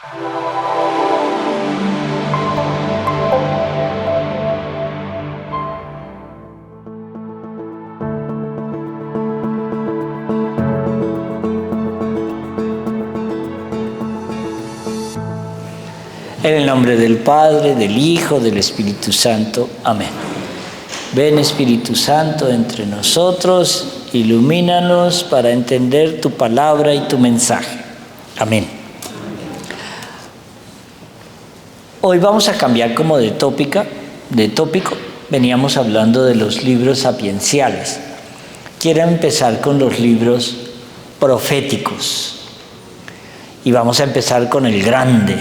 En el nombre del Padre, del Hijo, del Espíritu Santo. Amén. Ven, Espíritu Santo, entre nosotros, ilumínanos para entender tu palabra y tu mensaje. Amén. Hoy vamos a cambiar como de tópico. Veníamos hablando de los libros sapienciales. Quiero empezar con los libros proféticos. Y vamos a empezar con el grande,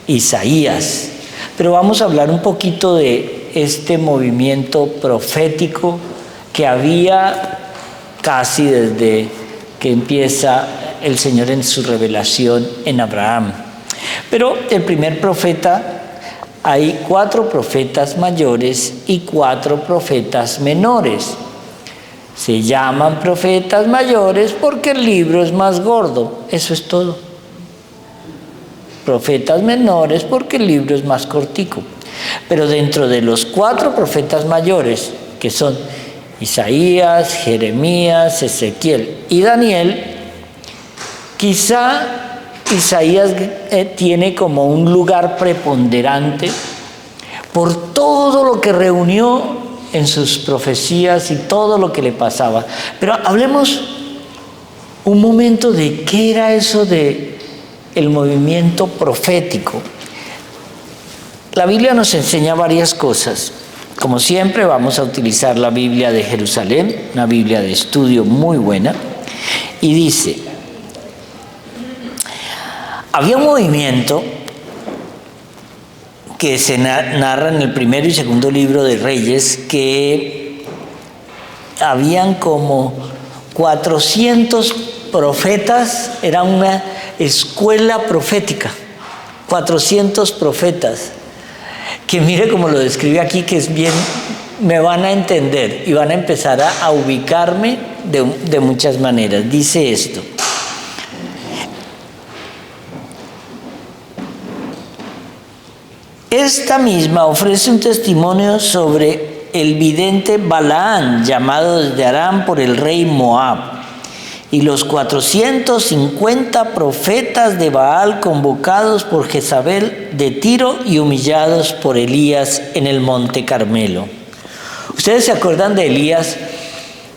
Isaías. Pero vamos a hablar un poquito de este movimiento profético que había casi desde que empieza el Señor en su revelación en Abraham. Pero el primer profeta, hay 4 profetas mayores y 4 profetas menores. Se llaman profetas mayores porque el libro es más gordo, eso es todo. Profetas menores porque el libro es más cortico. Pero dentro de los 4 profetas mayores, que son Isaías, Jeremías, Ezequiel y Daniel, quizá Isaías tiene como un lugar preponderante por todo lo que reunió en sus profecías y todo lo que le pasaba. Pero hablemos un momento de qué era eso de el movimiento profético. La Biblia nos enseña varias cosas. Como siempre, vamos a utilizar la Biblia de Jerusalén, una Biblia de estudio muy buena, y dice: había un movimiento que se narra en el primero y segundo libro de Reyes, que habían como 400 profetas, era una escuela profética, 400 profetas, que mire cómo lo describe aquí, que es bien, me van a entender y van a empezar a ubicarme de muchas maneras. Dice esto: esta misma ofrece un testimonio sobre el vidente Balaán, llamado desde Aram por el rey Moab, y los 450 profetas de Baal convocados por Jezabel de Tiro y humillados por Elías en el monte Carmelo. ¿Ustedes se acuerdan de Elías?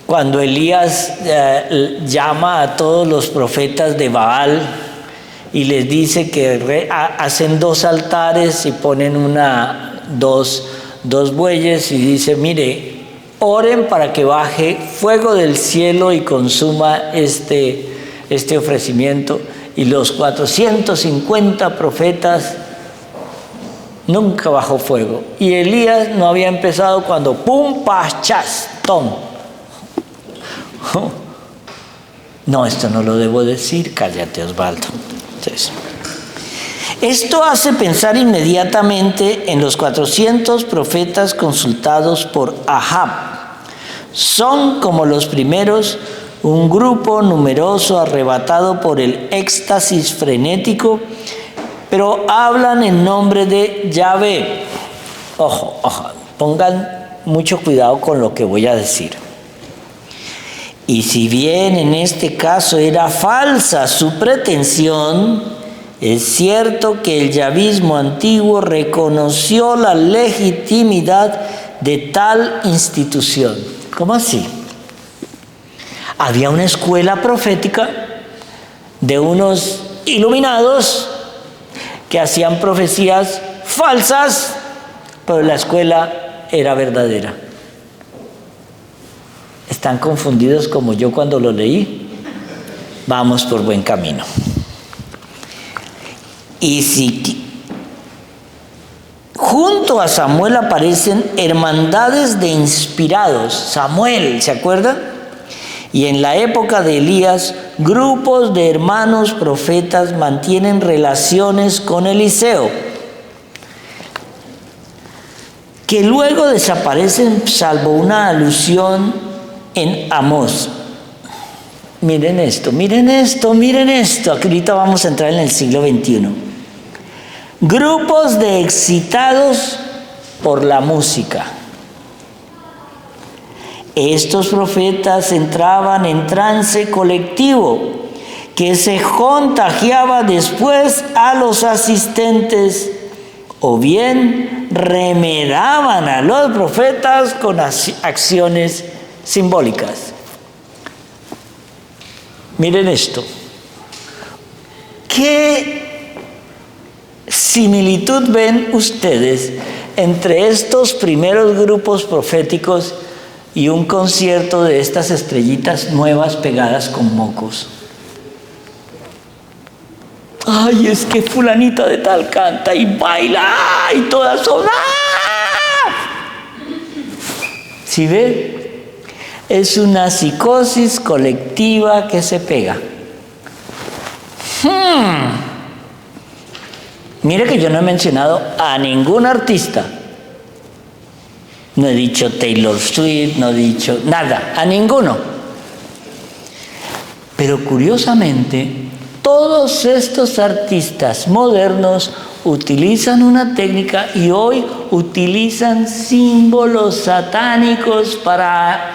Cuando Elías llama a todos los profetas de Baal y les dice que hacen 2 altares y ponen dos bueyes, y dice: mire, oren para que baje fuego del cielo y consuma este ofrecimiento. Y los 450 profetas, nunca bajó fuego. Y Elías no había empezado cuando ¡pum! ¡Pachas! ¡Tom! No, esto no lo debo decir, cállate, Osvaldo. Entonces, esto hace pensar inmediatamente en los 400 profetas consultados por Ahab. Son, como los primeros, un grupo numeroso arrebatado por el éxtasis frenético, pero hablan en nombre de Yahvé. Ojo, pongan mucho cuidado con lo que voy a decir. Y si bien en este caso era falsa su pretensión, es cierto que el yavismo antiguo reconoció la legitimidad de tal institución. ¿Cómo así? Había una escuela profética de unos iluminados que hacían profecías falsas, pero la escuela era verdadera. ¿Están confundidos como yo cuando lo leí? Vamos por buen camino. Y si junto a Samuel aparecen hermandades de inspirados, Samuel, ¿se acuerdan? Y en la época de Elías, grupos de hermanos profetas mantienen relaciones con Eliseo, que luego desaparecen salvo una alusión en Amós. miren esto, miren esto, miren esto. Ahorita vamos a entrar en el siglo XXI. Grupos de excitados por la música. Estos profetas entraban en trance colectivo que se contagiaba después a los asistentes, o bien remedaban a los profetas con acciones simbólicas. Miren esto. ¿Qué similitud ven ustedes entre estos primeros grupos proféticos y un concierto de estas estrellitas nuevas pegadas con mocos? Ay, es que fulanita de tal canta y baila y todas son... ¡Ah! ¿Sí ve? Es una psicosis colectiva que se pega. Mire que yo no he mencionado a ningún artista. No he dicho Taylor Swift, no he dicho nada, a ninguno. Pero curiosamente, todos estos artistas modernos utilizan una técnica y hoy utilizan símbolos satánicos para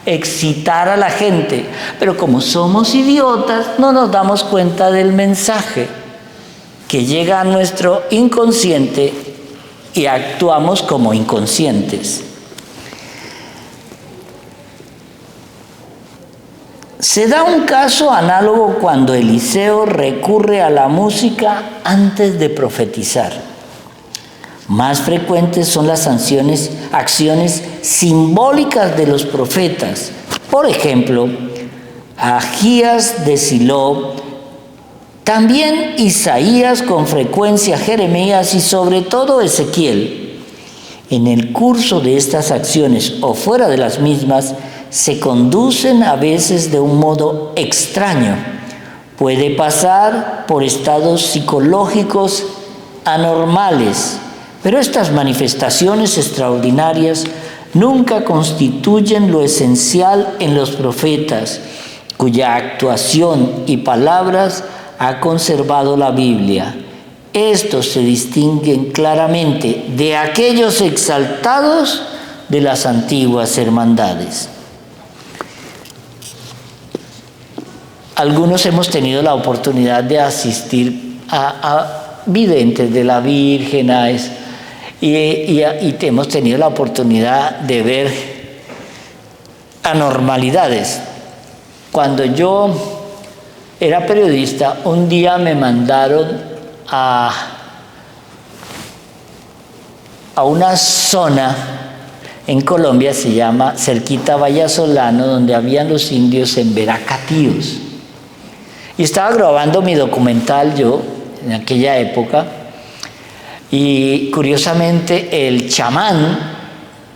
excitar a la gente. Pero como somos idiotas, no nos damos cuenta del mensaje que llega a nuestro inconsciente y actuamos como inconscientes. Se da un caso análogo cuando Eliseo recurre a la música antes de profetizar. Más frecuentes son las acciones simbólicas de los profetas. Por ejemplo, Agías de Silo, también Isaías, con frecuencia Jeremías y sobre todo Ezequiel. En el curso de estas acciones o fuera de las mismas, se conducen a veces de un modo extraño. Puede pasar por estados psicológicos anormales, pero estas manifestaciones extraordinarias nunca constituyen lo esencial en los profetas, cuya actuación y palabras ha conservado la Biblia. Estos se distinguen claramente de aquellos exaltados de las antiguas hermandades. Algunos hemos tenido la oportunidad de asistir a videntes de la Virgen, y hemos tenido la oportunidad de ver anormalidades. Cuando yo era periodista, un día me mandaron a una zona en Colombia, se llama cerquita Vallasolano, donde habían los indios emberacatíos. Y estaba grabando mi documental yo, en aquella época, y curiosamente el chamán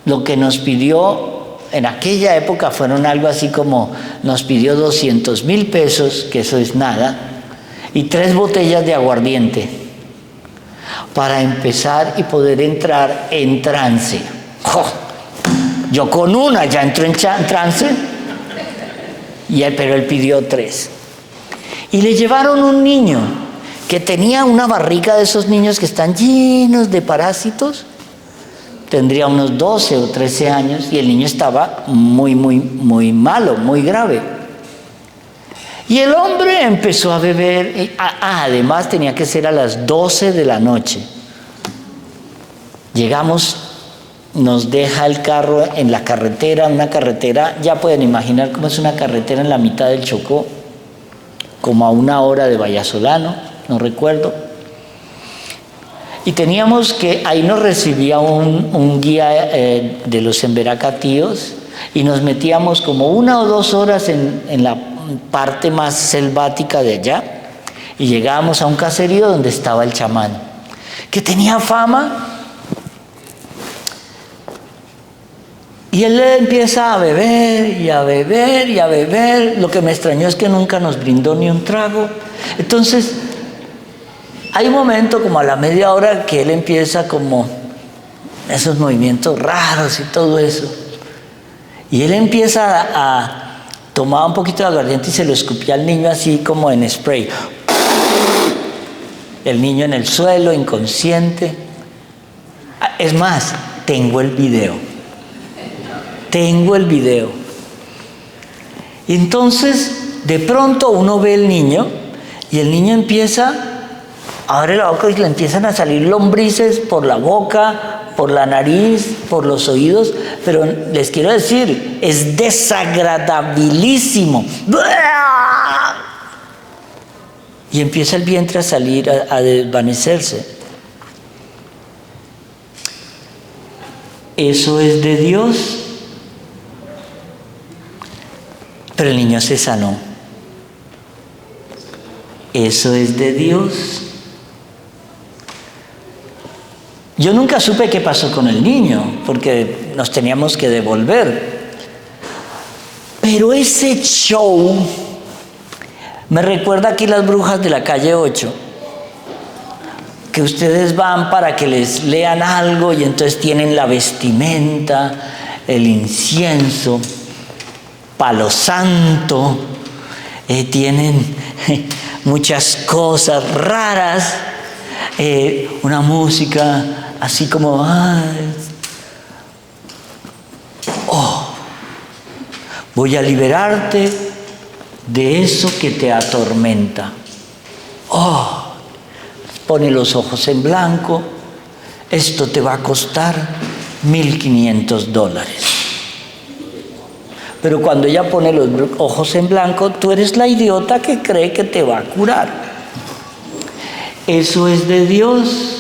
lo que nos pidió en aquella época fueron algo así como, nos pidió 200,000 pesos, que eso es nada, y 3 botellas de aguardiente para empezar y poder entrar en trance. ¡Oh! Yo con una ya entro en trance, pero él pidió 3. Y le llevaron un niño que tenía una barriga de esos niños que están llenos de parásitos. Tendría unos 12 o 13 años y el niño estaba muy malo, muy grave. Y el hombre empezó a beber. Además tenía que ser a las 12 de la noche. Llegamos, nos deja el carro en la carretera, una carretera, ya pueden imaginar cómo es una carretera en la mitad del Chocó, como a 1 hora de Vallasolano, no recuerdo. Y teníamos que, ahí nos recibía un guía de los emberacatíos y nos metíamos como 1 o 2 horas en la parte más selvática de allá y llegábamos a un caserío donde estaba el chamán, que tenía fama. Y él empieza a beber y a beber y a beber. Lo que me extrañó es que nunca nos brindó ni un trago. Entonces, hay un momento como a la media hora que él empieza como esos movimientos raros y todo eso. Y él empieza tomaba un poquito de aguardiente y se lo escupía al niño así como en spray. El niño en el suelo, inconsciente. Es más, tengo el video. Y entonces, de pronto uno ve el niño y el niño abre la boca y le empiezan a salir lombrices por la boca, por la nariz, por los oídos, pero les quiero decir, es desagradabilísimo. Y empieza el vientre a salir, a desvanecerse. Eso es de Dios. Pero el niño se sanó. Eso es de Dios. Yo nunca supe qué pasó con el niño, porque nos teníamos que devolver. Pero ese show me recuerda aquí las brujas de la calle 8, que ustedes van para que les lean algo y entonces tienen la vestimenta, el incienso, palo santo, tienen muchas cosas raras, una música así como voy a liberarte de eso que te atormenta. Pone los ojos en blanco, esto te va a costar $1,500. Pero cuando ella pone los ojos en blanco, tú eres la idiota que cree que te va a curar. ¿Eso es de Dios?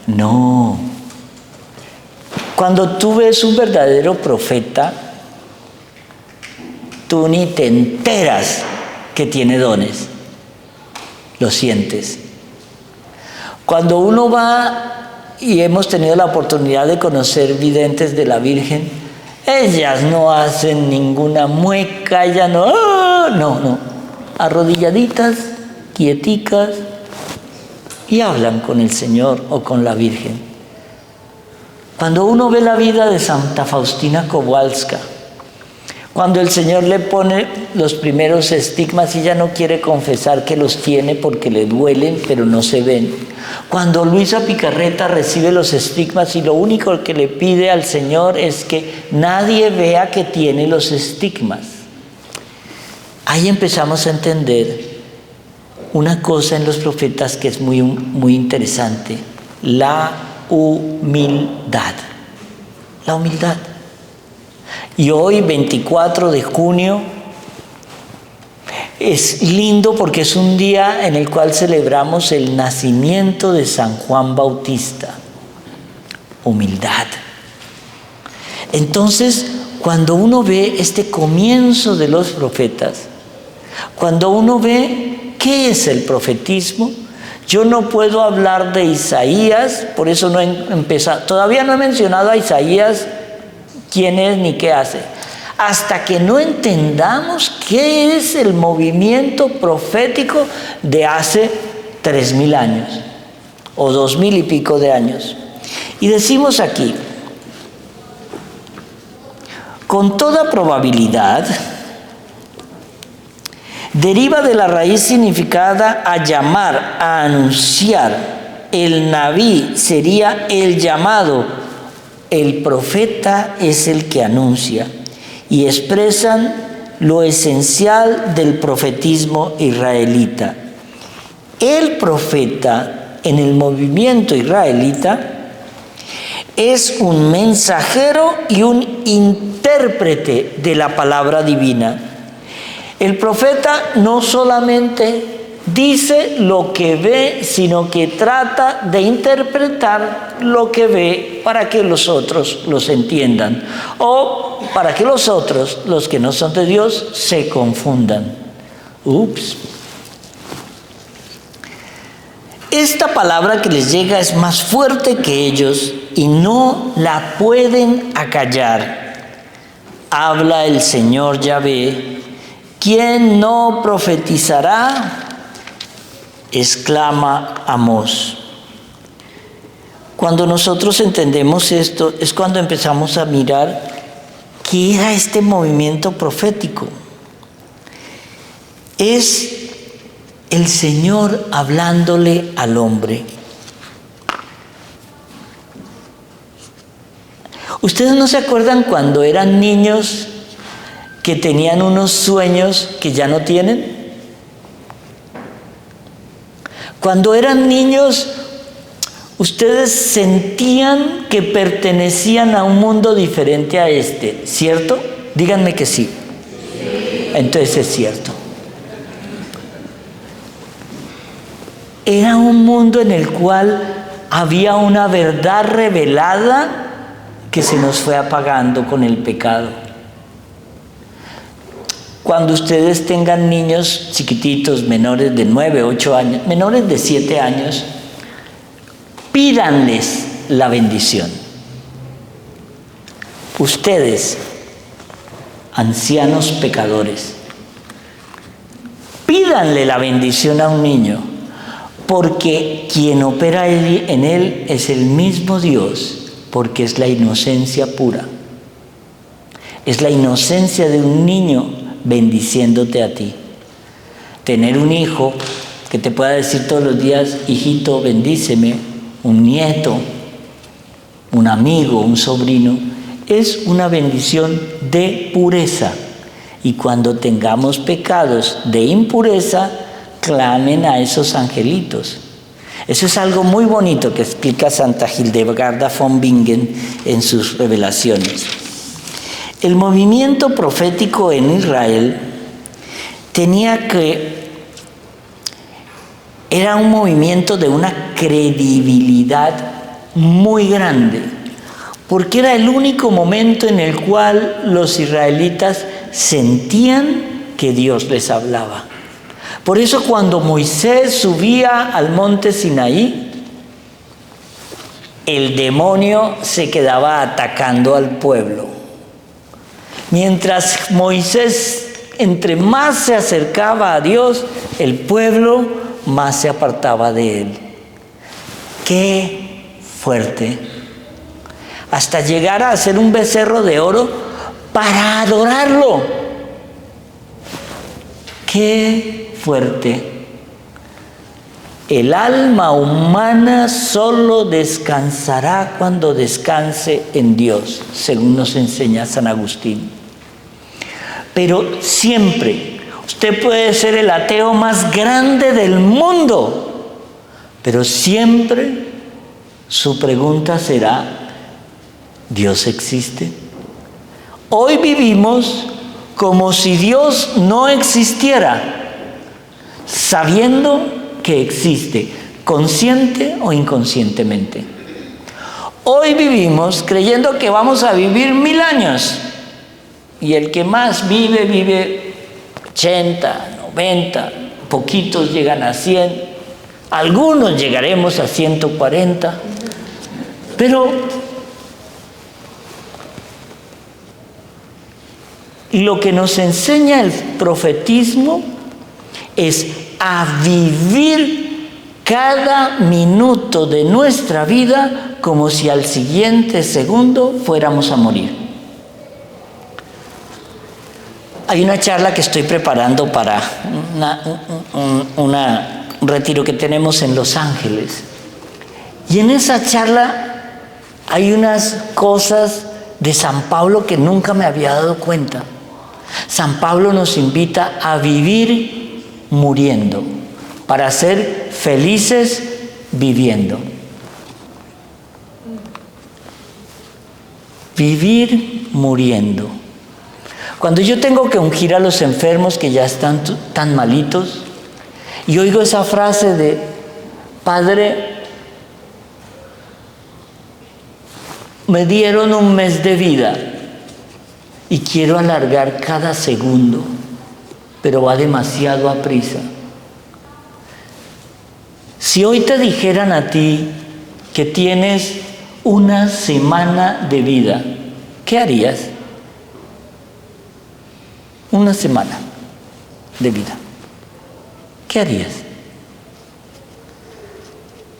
No. Cuando tú ves un verdadero profeta, tú ni te enteras que tiene dones. Lo sientes. Cuando uno va, y hemos tenido la oportunidad de conocer videntes de la Virgen, ellas no hacen ninguna mueca, ellas no, arrodilladitas, quieticas, y hablan con el Señor o con la Virgen. Cuando uno ve la vida de Santa Faustina Kowalska, cuando el Señor le pone los primeros estigmas y ella no quiere confesar que los tiene porque le duelen, pero no se ven. Cuando Luisa Picarreta recibe los estigmas y lo único que le pide al Señor es que nadie vea que tiene los estigmas. Ahí empezamos a entender una cosa en los profetas que es muy, muy interesante: la humildad. La humildad. Y hoy, 24 de junio, es lindo porque es un día en el cual celebramos el nacimiento de San Juan Bautista. Humildad. Entonces, cuando uno ve este comienzo de los profetas, cuando uno ve qué es el profetismo, yo no puedo hablar de Isaías, por eso no he empezado, todavía no he mencionado a Isaías quién es ni qué hace, hasta que no entendamos qué es el movimiento profético de hace 3,000 años o 2,000 y pico de años. Y decimos aquí, con toda probabilidad, deriva de la raíz significada a llamar, a anunciar. El Nabí sería el llamado. El profeta es el que anuncia, y expresan lo esencial del profetismo israelita. El profeta en el movimiento israelita es un mensajero y un intérprete de la palabra divina. El profeta no solamente dice lo que ve, sino que trata de interpretar lo que ve para que los otros los entiendan, o para que los otros, los que no son de Dios, se confundan. Esta palabra que les llega es más fuerte que ellos y no la pueden acallar. Habla el Señor Yahvé: ¿quién no profetizará?, exclama Amós. Cuando nosotros entendemos esto, es cuando empezamos a mirar ¿Qué era este movimiento profético? Es el Señor hablándole al hombre. ¿Ustedes no se acuerdan cuando eran niños que tenían unos sueños que ya no tienen? Cuando eran niños, ustedes sentían que pertenecían a un mundo diferente a este, ¿cierto? Díganme que sí. Entonces es cierto. Era un mundo en el cual había una verdad revelada que se nos fue apagando con el pecado. Cuando ustedes tengan niños chiquititos, menores de 9, 8 años, menores de 7 años, pídanles la bendición. Ustedes, ancianos pecadores, pídanle la bendición a un niño, porque quien opera en él es el mismo Dios, porque es la inocencia pura. Es la inocencia de un niño bendiciéndote a ti. Tener un hijo que te pueda decir todos los días, hijito, bendíceme, un nieto, un amigo, un sobrino, es una bendición de pureza. Y cuando tengamos pecados de impureza, clamen a esos angelitos. Eso es algo muy bonito que explica Santa Hildegarda von Bingen en sus revelaciones. El movimiento profético en Israel era un movimiento de una credibilidad muy grande, porque era el único momento en el cual los israelitas sentían que Dios les hablaba. Por eso cuando Moisés subía al monte Sinaí, el demonio se quedaba atacando al pueblo. Mientras Moisés, entre más se acercaba a Dios, el pueblo más se apartaba de él. ¡Qué fuerte! Hasta llegar a hacer un becerro de oro para adorarlo. ¡Qué fuerte! El alma humana solo descansará cuando descanse en Dios, según nos enseña San Agustín. Pero siempre, usted puede ser el ateo más grande del mundo, pero siempre su pregunta será, ¿Dios existe? Hoy vivimos como si Dios no existiera, sabiendo que existe, consciente o inconscientemente. Hoy vivimos creyendo que vamos a vivir 1000 años, y el que más vive 80, 90, poquitos llegan a 100, algunos llegaremos a 140, pero lo que nos enseña el profetismo es a vivir cada minuto de nuestra vida como si al siguiente segundo fuéramos a morir. Hay una charla que estoy preparando para un retiro que tenemos en Los Ángeles. Y en esa charla hay unas cosas de San Pablo que nunca me había dado cuenta. San Pablo nos invita a vivir muriendo, para ser felices viviendo. Vivir muriendo. Cuando yo tengo que ungir a los enfermos que ya están tan malitos, y oigo esa frase de, Padre, me dieron 1 mes de vida y quiero alargar cada segundo, pero va demasiado a prisa. Si hoy te dijeran a ti que tienes 1 semana de vida, ¿qué harías? 1 semana de vida. ¿Qué harías?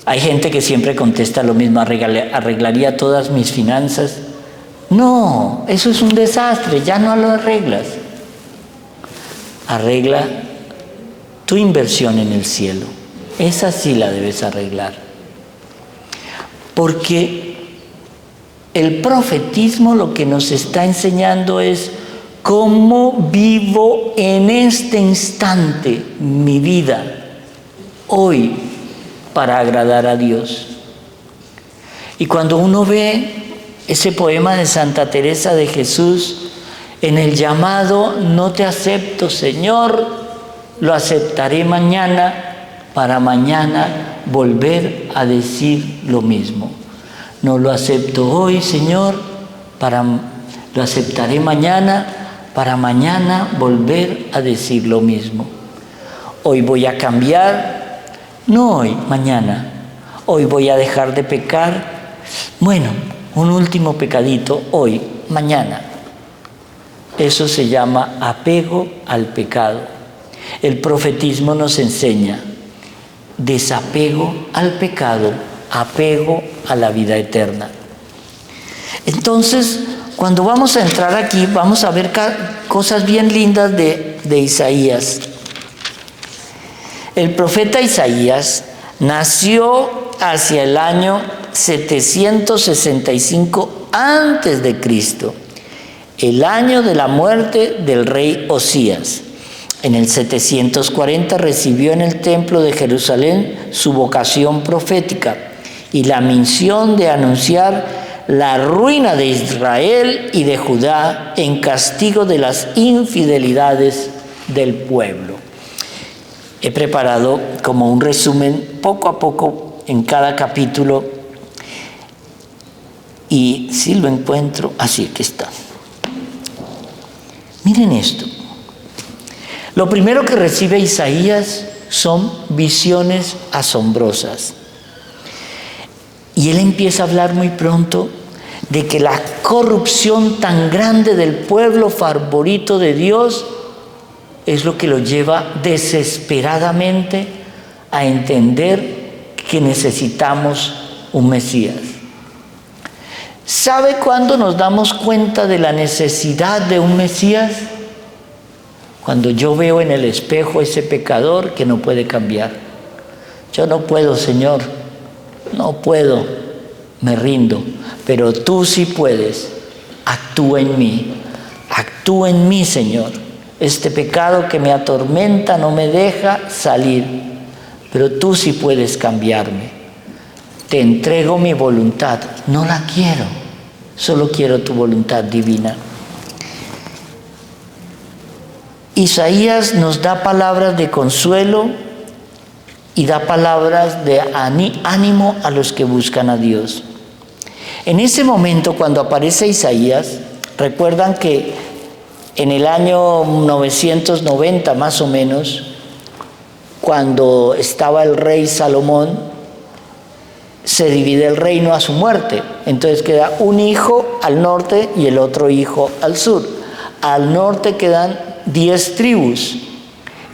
Hay gente que siempre contesta lo mismo, arreglaría todas mis finanzas, No, eso es un desastre, ya no lo arreglas. Arregla tu inversión en el cielo. Esa sí la debes arreglar. Porque el profetismo lo que nos está enseñando es cómo vivo en este instante mi vida, hoy, para agradar a Dios. Y cuando uno ve ese poema de Santa Teresa de Jesús, en el llamado, no te acepto, Señor, lo aceptaré mañana, para mañana volver a decir lo mismo. No lo acepto hoy, Señor, lo aceptaré mañana, para mañana volver a decir lo mismo. Hoy voy a cambiar, no hoy, mañana. Hoy voy a dejar de pecar. Bueno, un último pecadito hoy, mañana. Eso se llama apego al pecado. El profetismo nos enseña desapego al pecado, apego a la vida eterna. Entonces, cuando vamos a entrar aquí, vamos a ver cosas bien lindas de Isaías. El profeta Isaías nació hacia el año 765 antes de Cristo, el año de la muerte del rey Osías. En el 740 recibió en el templo de Jerusalén su vocación profética y la misión de anunciar la ruina de Israel y de Judá en castigo de las infidelidades del pueblo. He preparado como un resumen poco a poco en cada capítulo y si lo encuentro, así que está. Miren esto. Lo primero que recibe Isaías son visiones asombrosas. Y él empieza a hablar muy pronto de que la corrupción tan grande del pueblo favorito de Dios es lo que lo lleva desesperadamente a entender que necesitamos un Mesías. ¿Sabe cuándo nos damos cuenta de la necesidad de un Mesías? Cuando yo veo en el espejo ese pecador que no puede cambiar. Yo no puedo, Señor, no puedo, me rindo, pero tú sí puedes. Actúa en mí, Señor. Este pecado que me atormenta no me deja salir, pero tú sí puedes cambiarme. Te entrego mi voluntad, no la quiero, solo quiero tu voluntad divina. Isaías nos da palabras de consuelo y da palabras de ánimo a los que buscan a Dios. En ese momento, cuando aparece Isaías, recuerdan que en el año 990 más o menos, cuando estaba el rey Salomón, se divide el reino a su muerte. Entonces queda un hijo al norte y el otro hijo al sur. Al norte quedan 10 tribus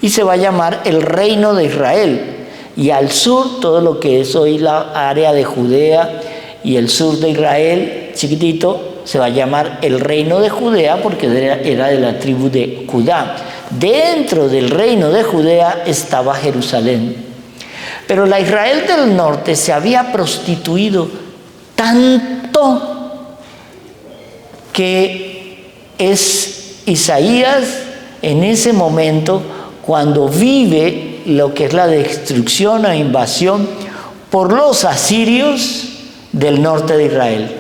y se va a llamar el reino de Israel. Y al sur, todo lo que es hoy la área de Judea y el sur de Israel, chiquitito, se va a llamar el reino de Judea porque era de la tribu de Judá. Dentro del reino de Judea estaba Jerusalén. Pero la Israel del norte se había prostituido tanto que es Isaías en ese momento cuando vive lo que es la destrucción o invasión por los asirios del norte de Israel.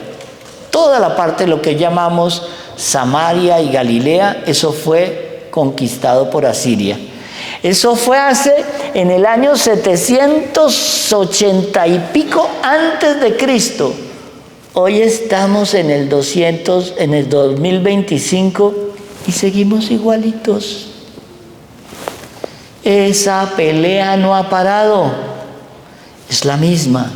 Toda la parte de lo que llamamos Samaria y Galilea, eso fue conquistado por Asiria. Eso fue en el año 780 y pico antes de Cristo. Hoy estamos en el 2025 y seguimos igualitos. Esa pelea no ha parado, es la misma.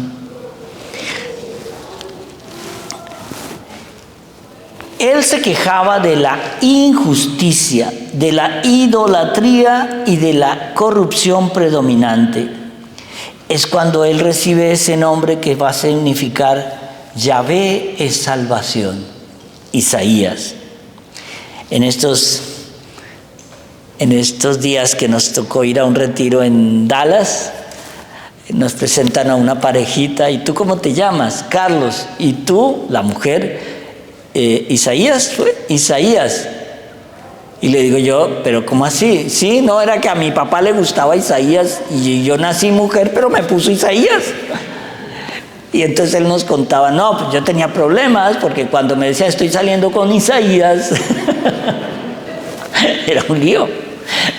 Él se quejaba de la injusticia, de la idolatría y de la corrupción predominante. Es cuando él recibe ese nombre que va a significar Yahvé es salvación. Isaías. En estos días que nos tocó ir a un retiro en Dallas, nos presentan a una parejita. ¿Y tú cómo te llamas? Carlos. ¿Y tú, la mujer? Isaías, ¿fue? Isaías. Y le digo yo, ¿pero cómo así? Sí, no, era que a mi papá le gustaba Isaías y yo nací mujer, pero me puso Isaías. Y entonces él nos contaba, no, pues yo tenía problemas porque cuando me decía estoy saliendo con Isaías, era un lío.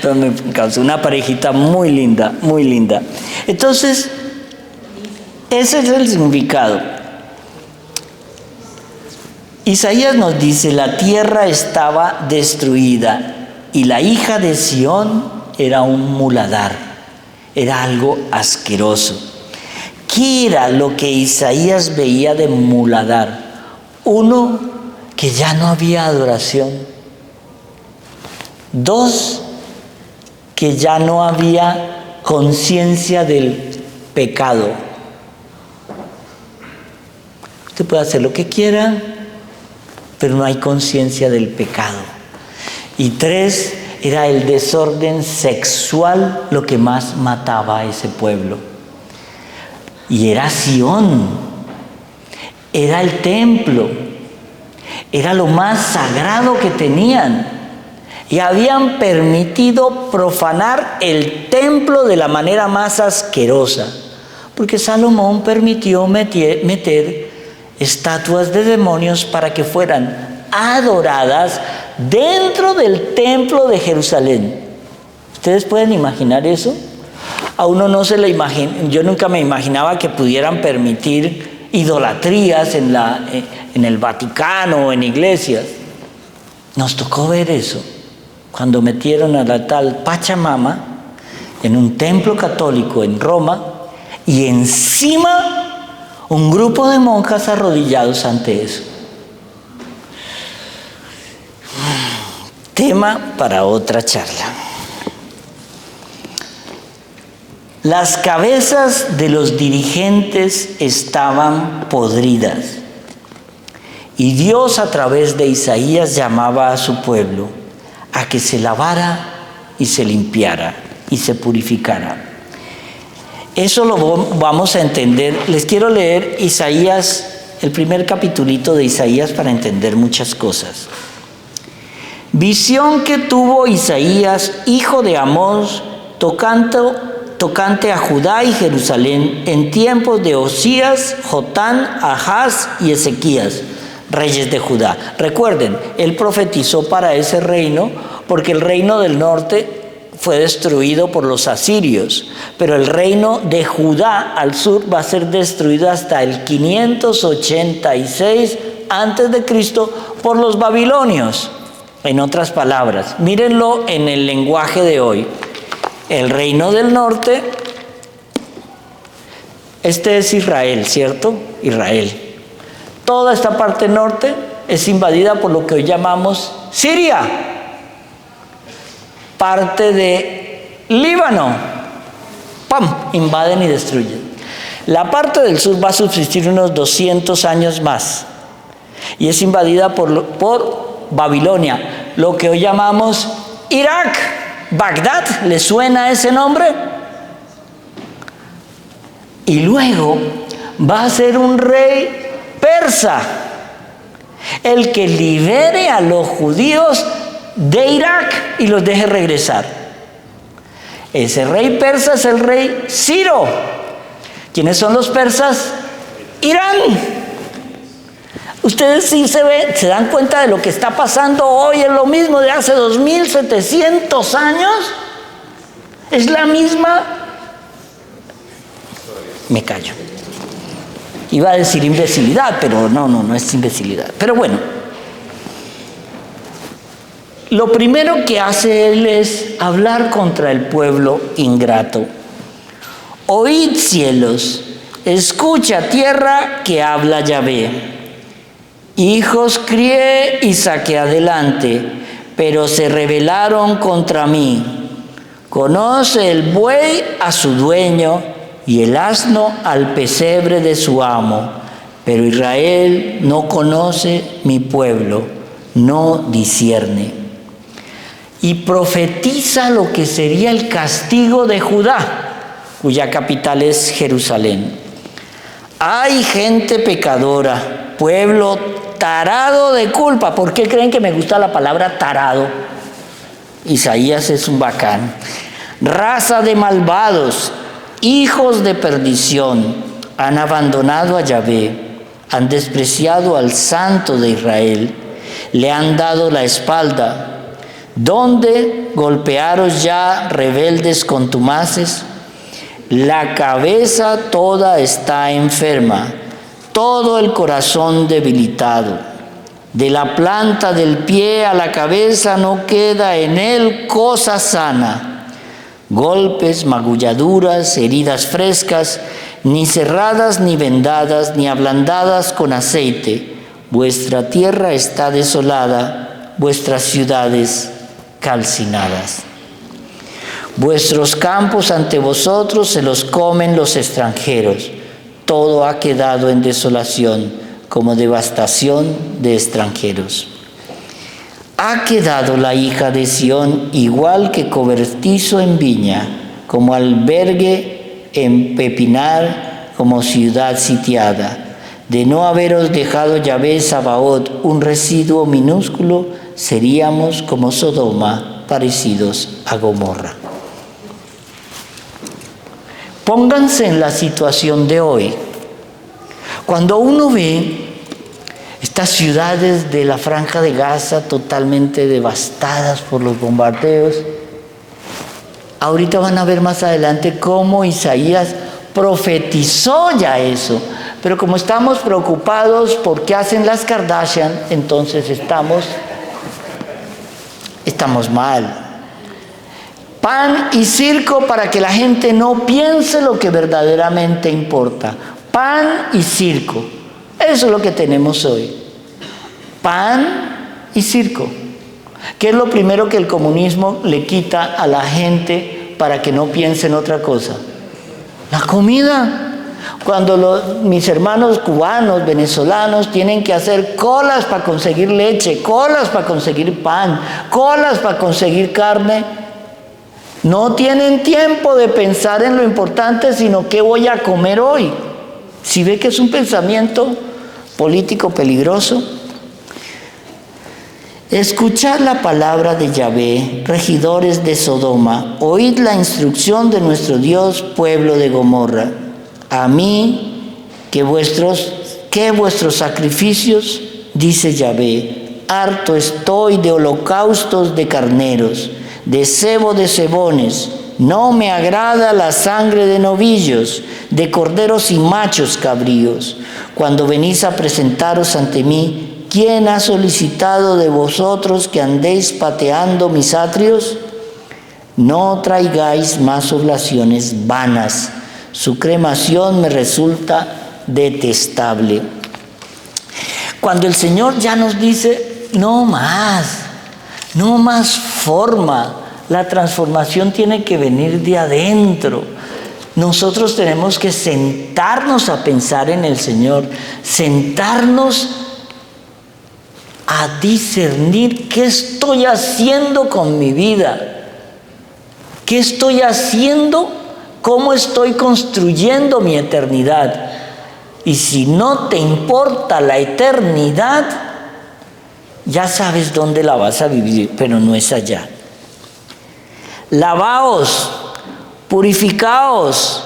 Pero me causó una parejita muy linda, muy linda. Entonces, ese es el significado. Isaías nos dice, la tierra estaba destruida y la hija de Sión era un muladar, era algo asqueroso. ¿Qué era lo que Isaías veía de muladar? Uno, que ya no había adoración. Dos, que ya no había conciencia del pecado. Usted puede hacer lo que quiera, pero no hay conciencia del pecado. Y tres, era el desorden sexual lo que más mataba a ese pueblo. Y era Sión, era el templo, era lo más sagrado que tenían. Y habían permitido profanar el templo de la manera más asquerosa, porque Salomón permitió meter estatuas de demonios para que fueran adoradas dentro del templo de Jerusalén. ¿Ustedes pueden imaginar eso? A uno no se le imagina, yo nunca me imaginaba que pudieran permitir idolatrías en el Vaticano o en iglesias. Nos tocó ver eso cuando metieron a la tal Pachamama en un templo católico en Roma y encima un grupo de monjas arrodillados ante eso. Tema para otra charla. Las cabezas de los dirigentes estaban podridas y Dios a través de Isaías llamaba a su pueblo a que se lavara y se limpiara y se purificara. Eso lo vamos a entender. Les quiero leer Isaías, el primer capitulito de Isaías para entender muchas cosas. Visión que tuvo Isaías, hijo de Amós, tocante a Judá y Jerusalén en tiempos de Osías, Jotán, Ahaz y Ezequías, reyes de Judá. Recuerden, él profetizó para ese reino porque el reino del norte fue destruido por los asirios, pero el reino de Judá al sur va a ser destruido hasta el 586 antes de Cristo por los babilonios. En otras palabras, mírenlo en el lenguaje de hoy. El reino del norte, este es Israel, ¿cierto? Israel. Toda esta parte norte es invadida por lo que hoy llamamos Siria, parte de Líbano. ¡Pam! Invaden y destruyen. La parte del sur va a subsistir unos 200 años más y es invadida por Babilonia, lo que hoy llamamos Irak. Bagdad, ¿le suena ese nombre? Y luego va a ser un rey persa, el que libere a los judíos de Irak y los deje regresar. Ese rey persa es el rey Ciro. ¿Quiénes son los persas? Irán. Ustedes sí se dan cuenta de lo que está pasando hoy, es lo mismo de hace 2700 años. Es la misma. Me callo. Iba a decir imbecilidad, pero no es imbecilidad. Pero bueno, lo primero que hace él es hablar contra el pueblo ingrato. Oíd cielos, escucha tierra que habla Yahvé. Hijos crié y saqué adelante, pero se rebelaron contra mí. Conoce el buey a su dueño y el asno al pesebre de su amo. Pero Israel no conoce, mi pueblo no discierne. Y profetiza lo que sería el castigo de Judá, cuya capital es Jerusalén. Hay gente pecadora, pueblo tarado de culpa. ¿Por qué creen que me gusta la palabra tarado? Isaías es un bacán. Raza de malvados, hijos de perdición, han abandonado a Yahvé, han despreciado al Santo de Israel, le han dado la espalda. ¿Dónde golpearos ya, rebeldes contumaces? La cabeza toda está enferma, todo el corazón debilitado. De la planta del pie a la cabeza no queda en él cosa sana. Golpes, magulladuras, heridas frescas, ni cerradas ni vendadas, ni ablandadas con aceite. Vuestra tierra está desolada, vuestras ciudades calcinadas. Vuestros campos ante vosotros se los comen los extranjeros. Todo ha quedado en desolación, como devastación de extranjeros. Ha quedado la hija de Sión igual que cobertizo en viña, como albergue en pepinar, como ciudad sitiada. De no haberos dejado Yahvé Sabaoth un residuo minúsculo, seríamos como Sodoma, parecidos a Gomorra. Pónganse en la situación de hoy. Cuando uno ve estas ciudades de la Franja de Gaza totalmente devastadas por los bombardeos, ahorita van a ver más adelante cómo Isaías profetizó ya eso. Pero como estamos preocupados por qué hacen las Kardashian, entonces estamos mal. Pan y circo para que la gente no piense lo que verdaderamente importa. Pan y circo. Eso es lo que tenemos hoy. Pan y circo. ¿Qué es lo primero que el comunismo le quita a la gente para que no piense en otra cosa? La comida. Cuando mis hermanos cubanos, venezolanos tienen que hacer colas para conseguir leche, colas para conseguir pan, colas para conseguir carne, no tienen tiempo de pensar en lo importante, sino qué voy a comer hoy. Si ve que es un pensamiento político peligroso. Escuchad la palabra de Yahvé, regidores de Sodoma, oíd la instrucción de nuestro Dios, pueblo de Gomorra. A mí, que vuestros sacrificios, dice Yahvé, harto estoy de holocaustos de carneros, de cebo de cebones. No me agrada la sangre de novillos, de corderos y machos cabríos. Cuando venís a presentaros ante mí, ¿quién ha solicitado de vosotros que andéis pateando mis atrios? No traigáis más oblaciones vanas. Su cremación me resulta detestable. Cuando el Señor ya nos dice, no más forma, la transformación tiene que venir de adentro. Nosotros tenemos que sentarnos a pensar en el Señor, sentarnos a discernir qué estoy haciendo con mi vida, qué estoy haciendo. ¿Cómo estoy construyendo mi eternidad? Y si no te importa la eternidad, ya sabes dónde la vas a vivir, pero no es allá. Lavaos, purificaos,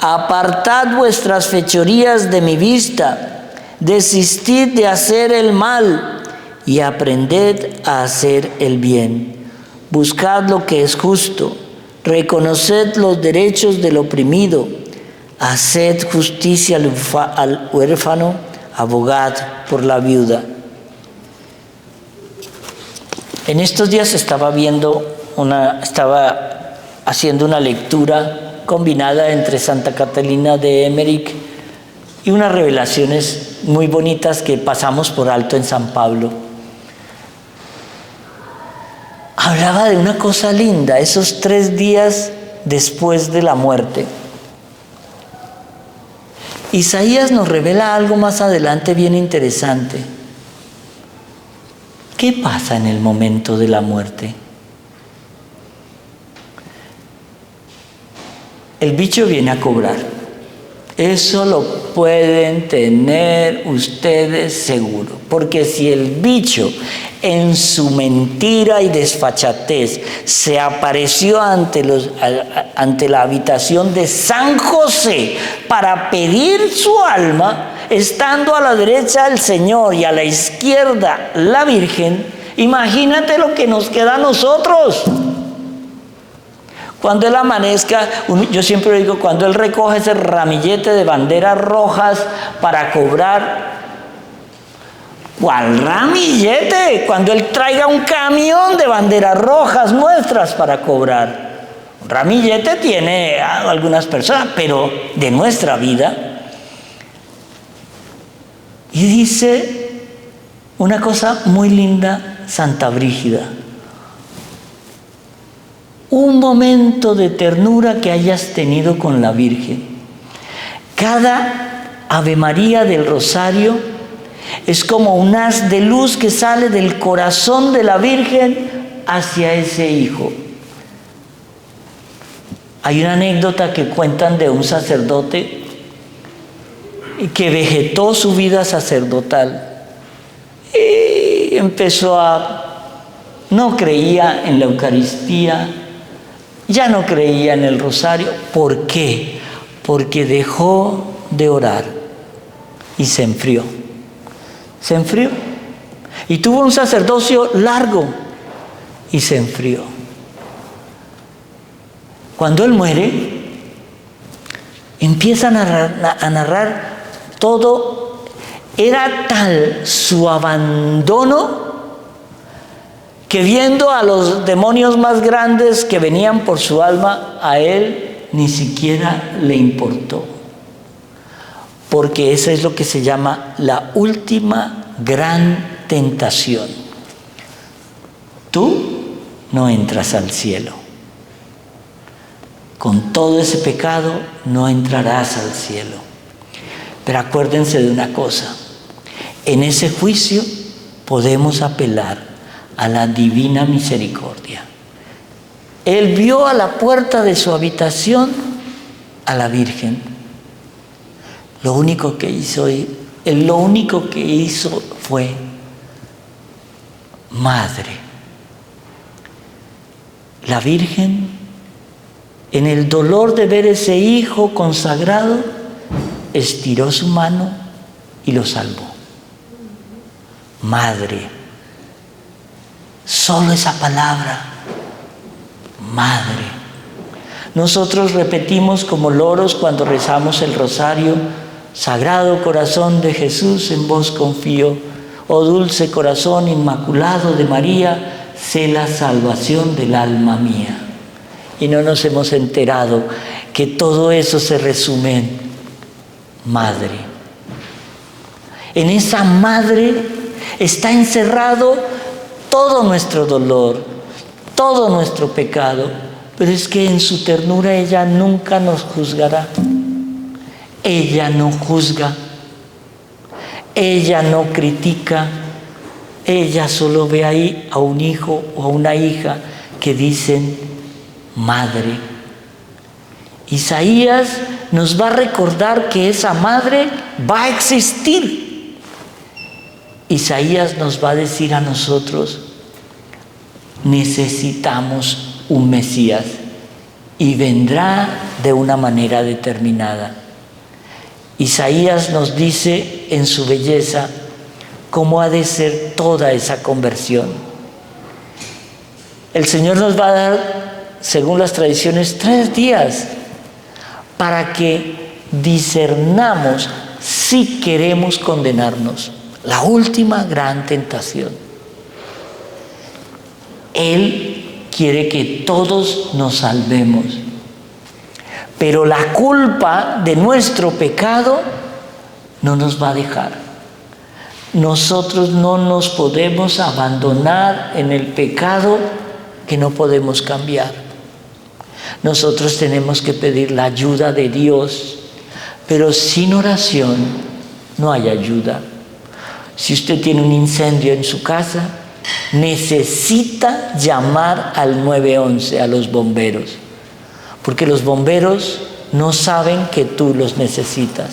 apartad vuestras fechorías de mi vista, desistid de hacer el mal y aprended a hacer el bien. Buscad lo que es justo. Reconoced los derechos del oprimido, haced justicia al huérfano, abogad por la viuda. En estos días estaba haciendo una lectura combinada entre Santa Catalina de Emmerich y unas revelaciones muy bonitas que pasamos por alto en San Pablo. Hablaba de una cosa linda, esos 3 días después de la muerte. Isaías nos revela algo más adelante bien interesante. ¿Qué pasa en el momento de la muerte? El bicho viene a cobrar. Eso lo pueden tener ustedes seguro. Porque si el bicho en su mentira y desfachatez se apareció ante la habitación de San José para pedir su alma, estando a la derecha el Señor y a la izquierda la Virgen, imagínate lo que nos queda a nosotros. Cuando Él amanezca, yo siempre digo, cuando Él recoge ese ramillete de banderas rojas para cobrar, ¿cuál ramillete? Cuando Él traiga un camión de banderas rojas nuestras para cobrar. Un ramillete tiene algunas personas, pero de nuestra vida. Y dice una cosa muy linda Santa Brígida: un momento de ternura que hayas tenido con la Virgen. Cada Ave María del Rosario es como un haz de luz que sale del corazón de la Virgen hacia ese hijo. Hay una anécdota que cuentan de un sacerdote que vegetó su vida sacerdotal y no creía en la Eucaristía, ya no creía en el rosario. ¿Por qué? Porque dejó de orar y se enfrió. Se enfrió. Y tuvo un sacerdocio largo y se enfrió. Cuando él muere, empiezan a narrar todo. Era tal su abandono que, viendo a los demonios más grandes que venían por su alma, a él ni siquiera le importó. Porque eso es lo que se llama la última gran tentación. Tú no entras al cielo. Con todo ese pecado no entrarás al cielo. Pero acuérdense de una cosa: en ese juicio podemos apelar a la divina misericordia. Él vio a la puerta de su habitación a la Virgen. Lo único que hizo fue: Madre. La Virgen, en el dolor de ver ese hijo consagrado, estiró su mano y lo salvó. Madre. Solo esa palabra, Madre. Nosotros repetimos como loros cuando rezamos el rosario: Sagrado Corazón de Jesús, en vos confío. Oh dulce corazón inmaculado de María, sé la salvación del alma mía. Y no nos hemos enterado que todo eso se resume en Madre. En esa Madre está encerrado todo nuestro dolor, todo nuestro pecado, pero es que en su ternura ella nunca nos juzgará. Ella no juzga, ella no critica, ella solo ve ahí a un hijo o a una hija que dicen Madre. Isaías nos va a recordar que esa Madre va a existir. Isaías nos va a decir a nosotros: necesitamos un Mesías y vendrá de una manera determinada. Isaías nos dice en su belleza cómo ha de ser toda esa conversión. El Señor nos va a dar, según las tradiciones, 3 días para que discernamos si queremos condenarnos. La última gran tentación. Él quiere que todos nos salvemos, pero la culpa de nuestro pecado no nos va a dejar. Nosotros no nos podemos abandonar en el pecado que no podemos cambiar. Nosotros tenemos que pedir la ayuda de Dios Pero sin oración no hay ayuda. Si usted tiene un incendio en su casa, necesita llamar al 911, a los bomberos, porque los bomberos no saben que tú los necesitas.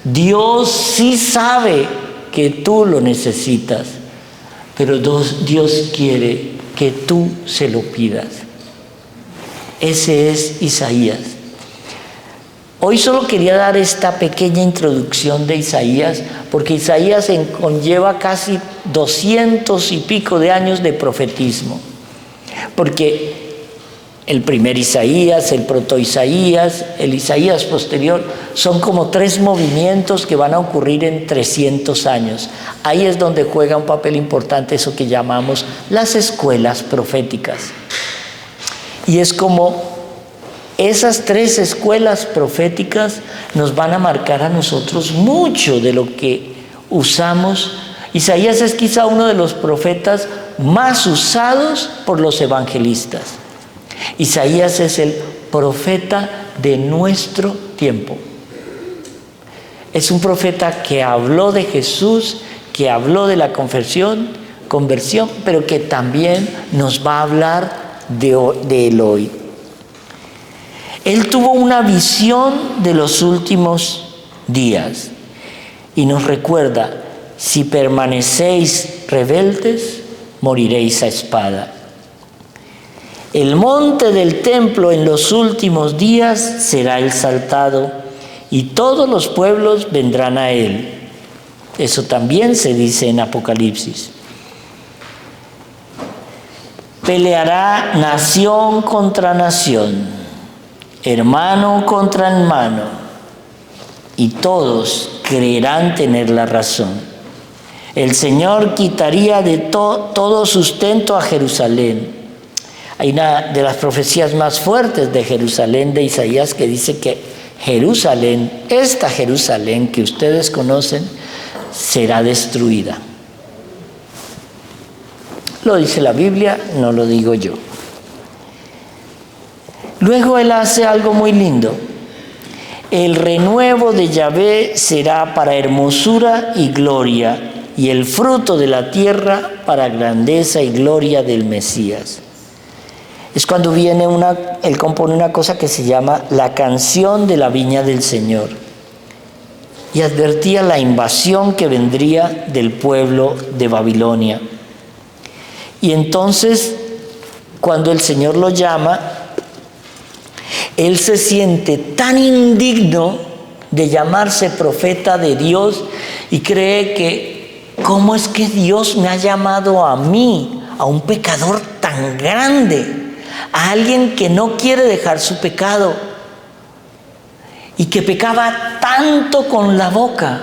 Dios sí sabe que tú lo necesitas, pero Dios quiere que tú se lo pidas. Ese es Isaías. Hoy solo quería dar esta pequeña introducción de Isaías, porque Isaías conlleva casi 200 y pico de años de profetismo. Porque el primer Isaías, el proto-Isaías, el Isaías posterior, son como 3 movimientos que van a ocurrir en 300 años. Ahí es donde juega un papel importante eso que llamamos las escuelas proféticas. Y es como esas 3 escuelas proféticas nos van a marcar a nosotros mucho de lo que usamos. Isaías es quizá uno de los profetas más usados por los evangelistas. Isaías es el profeta de nuestro tiempo. Es un profeta que habló de Jesús, que habló de la conversión, pero que también nos va a hablar de él hoy. Él tuvo una visión de los últimos días y nos recuerda: si permanecéis rebeldes, moriréis a espada. El monte del templo en los últimos días será exaltado y todos los pueblos vendrán a él. Eso también se dice en Apocalipsis. Peleará nación contra nación, hermano contra hermano, y todos creerán tener la razón. El Señor quitaría de todo sustento a Jerusalén. Hay una de las profecías más fuertes de Jerusalén, de Isaías, que dice que Jerusalén, esta Jerusalén que ustedes conocen, será destruida. Lo dice la Biblia, no lo digo yo. Luego él hace algo muy lindo. El renuevo de Yahvé será para hermosura y gloria, y el fruto de la tierra para grandeza y gloria del Mesías. Es cuando viene él compone una cosa que se llama la canción de la viña del Señor. Y advertía la invasión que vendría del pueblo de Babilonia. Y entonces, cuando el Señor lo llama, él se siente tan indigno de llamarse profeta de Dios y cree que, ¿cómo es que Dios me ha llamado a mí, a un pecador tan grande? A alguien que no quiere dejar su pecado y que pecaba tanto con la boca.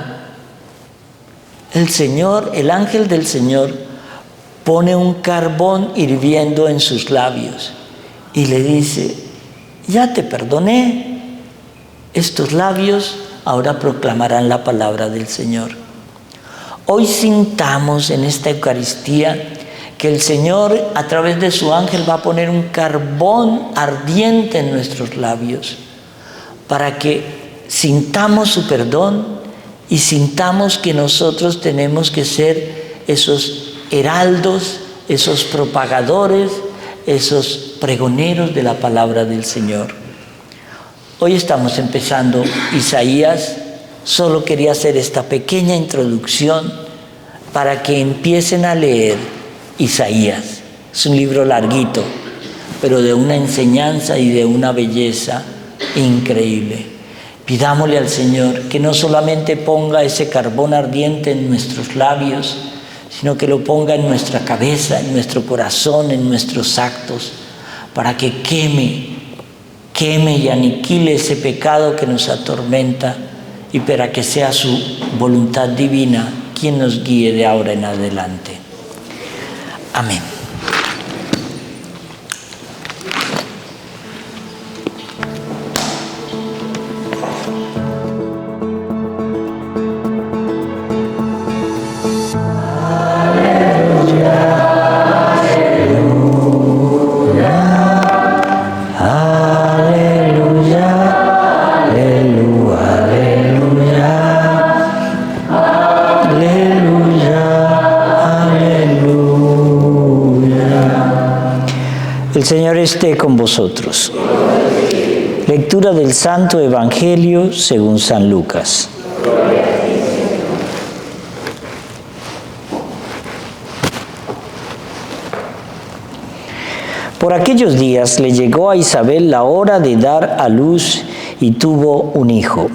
El Señor, el ángel del Señor, pone un carbón hirviendo en sus labios y le dice: ya te perdoné, estos labios ahora proclamarán la palabra del Señor. Hoy sintamos en esta Eucaristía que el Señor, a través de su ángel, va a poner un carbón ardiente en nuestros labios para que sintamos su perdón y sintamos que nosotros tenemos que ser esos heraldos, esos propagadores, esos pregoneros de la palabra del Señor. Hoy estamos empezando Isaías. Solo quería hacer esta pequeña introducción para que empiecen a leer Isaías. Es un libro larguito, pero de una enseñanza y de una belleza increíble. Pidámosle al Señor que no solamente ponga ese carbón ardiente en nuestros labios, sino que lo ponga en nuestra cabeza, en nuestro corazón, en nuestros actos, para que queme y aniquile ese pecado que nos atormenta y para que sea su voluntad divina quien nos guíe de ahora en adelante. Amén. Aleluya, aleluya, aleluya. esté con vosotros. Lectura del Santo Evangelio según San Lucas. Por aquellos días le llegó a Isabel la hora de dar a luz y tuvo un hijo.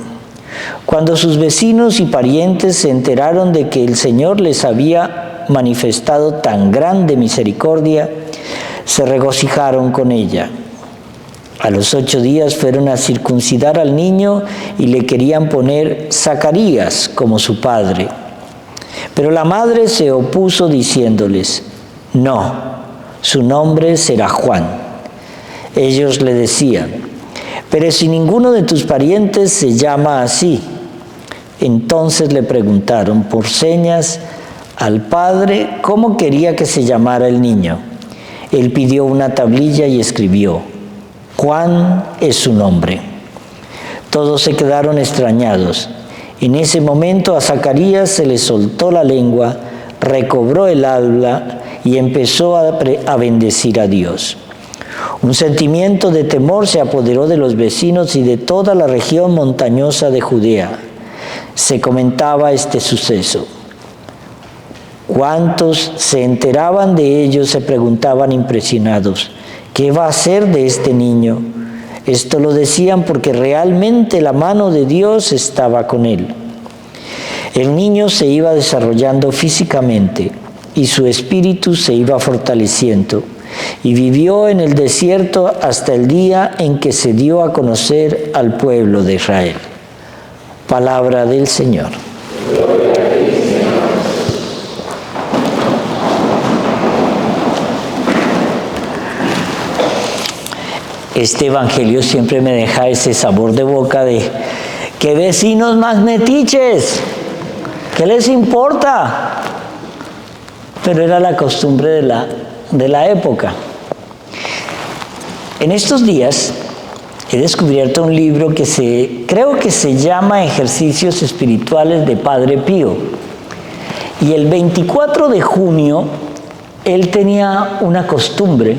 Cuando sus vecinos y parientes se enteraron de que el Señor les había manifestado tan grande misericordia, se regocijaron con ella. A los 8 días fueron a circuncidar al niño y le querían poner Zacarías como su padre. Pero la madre se opuso diciéndoles: no, su nombre será Juan. Ellos le decían: pero si ninguno de tus parientes se llama así. Entonces le preguntaron por señas al padre cómo quería que se llamara el niño. Él pidió una tablilla y escribió: Juan es su nombre. Todos se quedaron extrañados. En ese momento a Zacarías se le soltó la lengua, recobró el habla y empezó a bendecir a Dios. Un sentimiento de temor se apoderó de los vecinos y de toda la región montañosa de Judea. Se comentaba este suceso. Cuantos se enteraban de ello se preguntaban impresionados: ¿qué va a hacer de este niño? Esto lo decían porque realmente la mano de Dios estaba con él. El niño se iba desarrollando físicamente y su espíritu se iba fortaleciendo, y vivió en el desierto hasta el día en que se dio a conocer al pueblo de Israel. Palabra del Señor. Este evangelio siempre me deja ese sabor de boca de: ¿qué vecinos más metiches? ¿Qué les importa? Pero era la costumbre de la época. En estos días he descubierto un libro que creo que se llama Ejercicios Espirituales de Padre Pío. Y el 24 de junio él tenía una costumbre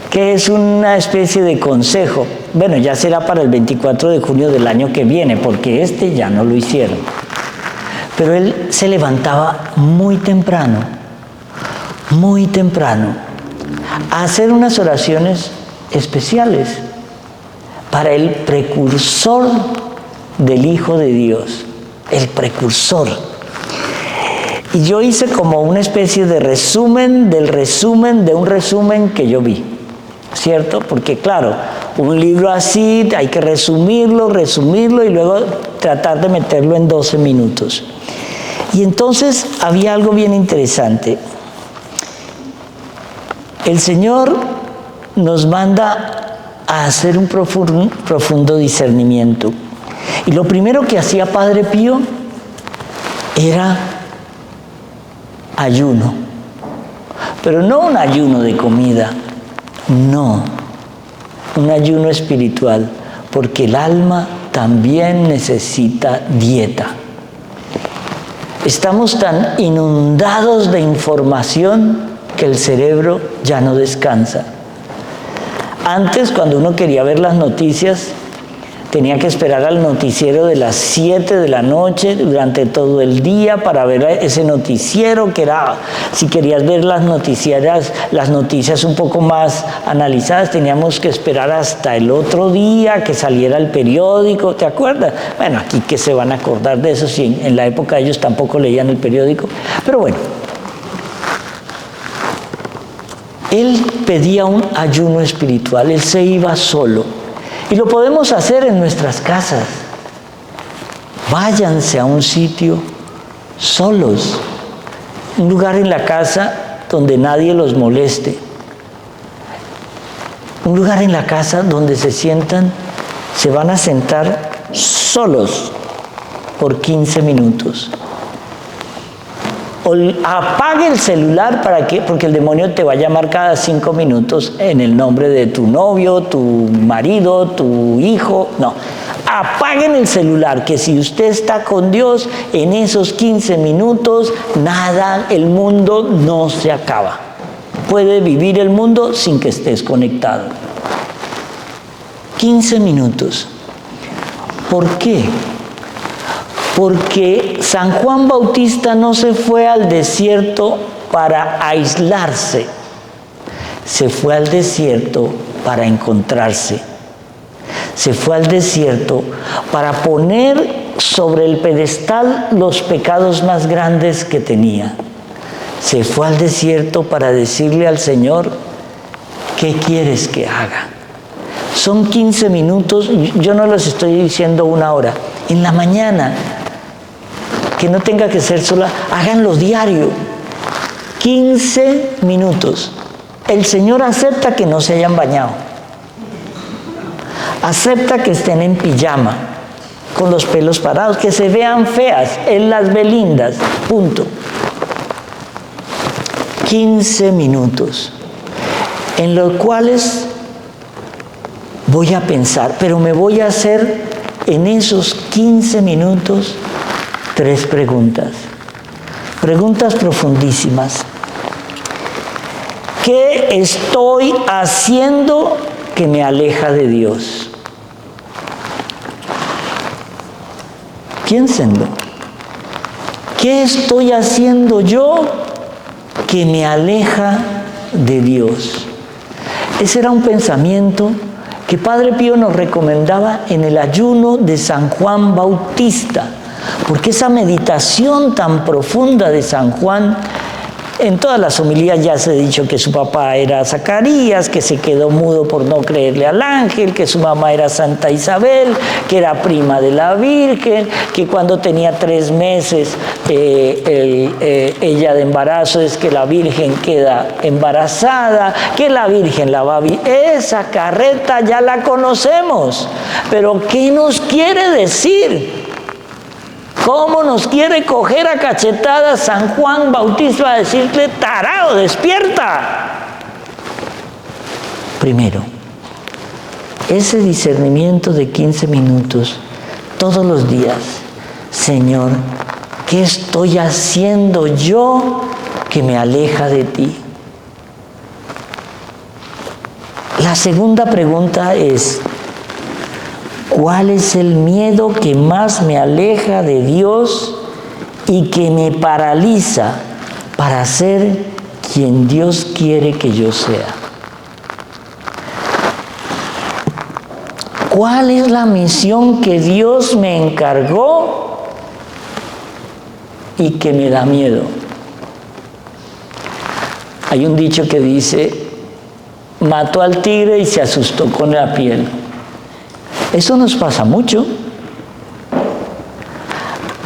que es una especie de consejo. Bueno, ya será para el 24 de junio del año que viene, porque ya no lo hicieron. Pero él se levantaba muy temprano, a hacer unas oraciones especiales para el precursor del Hijo de Dios, el precursor. Y yo hice como una especie de resumen del resumen de un resumen que yo vi, ¿cierto? Porque claro, un libro así hay que resumirlo y luego tratar de meterlo en 12 minutos. Y entonces había algo bien interesante. El Señor nos manda a hacer un profundo discernimiento. Y lo primero que hacía Padre Pío era ayuno. Pero no un ayuno de comida, no, un ayuno espiritual, porque el alma también necesita dieta. Estamos tan inundados de información que el cerebro ya no descansa. Antes, cuando uno quería ver las noticias, tenía que esperar al noticiero de las 7 de la noche durante todo el día para ver ese noticiero, que era, si querías ver las noticias un poco más analizadas, teníamos que esperar hasta el otro día que saliera el periódico, ¿te acuerdas? Bueno, aquí que se van a acordar de eso, si en la época ellos tampoco leían el periódico, pero bueno. Él pedía un ayuno espiritual, él se iba solo. Y lo podemos hacer en nuestras casas. Váyanse a un sitio solos, un lugar en la casa donde nadie los moleste, un lugar en la casa donde se van a sentar solos por 15 minutos. O apague el celular porque el demonio te va a llamar cada 5 minutos en el nombre de tu novio, tu marido, tu hijo. No, apaguen el celular, que si usted está con Dios en esos 15 minutos, nada, el mundo no se acaba. puede vivir el mundo sin que estés conectado. 15 minutos. ¿Por qué? Porque San Juan Bautista no se fue al desierto para aislarse, se fue al desierto para encontrarse. Se fue al desierto para poner sobre el pedestal los pecados más grandes que tenía. Se fue al desierto para decirle al Señor, ¿qué quieres que haga? Son 15 minutos, yo no los estoy diciendo una hora. En la mañana, que no tenga que ser sola, háganlo diario. 15 minutos. El Señor acepta que no se hayan bañado. Acepta que estén en pijama, con los pelos parados, que se vean feas. Él las ve lindas. Punto. 15 minutos, en los cuales voy a pensar, pero me voy a hacer en esos 15 minutos 3 preguntas. Preguntas profundísimas. ¿Qué estoy haciendo que me aleja de Dios? Piénsenlo. ¿Qué estoy haciendo yo que me aleja de Dios? Ese era un pensamiento que Padre Pío nos recomendaba en el ayuno de San Juan Bautista, porque esa meditación tan profunda de San Juan, en todas las homilías ya se ha dicho que su papá era Zacarías, que se quedó mudo por no creerle al ángel, que su mamá era Santa Isabel, que era prima de la Virgen, que cuando tenía 3 meses ella de embarazo es que la Virgen queda embarazada, que la Virgen la va a vivir. Esa carreta ya la conocemos, pero ¿qué nos quiere decir? ¿Cómo nos quiere coger a cachetadas San Juan Bautista a decirle, tarao, despierta? Primero, ese discernimiento de 15 minutos todos los días. Señor, ¿qué estoy haciendo yo que me aleja de ti? La segunda pregunta es, ¿cuál es el miedo que más me aleja de Dios y que me paraliza para ser quien Dios quiere que yo sea? ¿Cuál es la misión que Dios me encargó y que me da miedo? Hay un dicho que dice, mató al tigre y se asustó con la piel. Eso nos pasa mucho.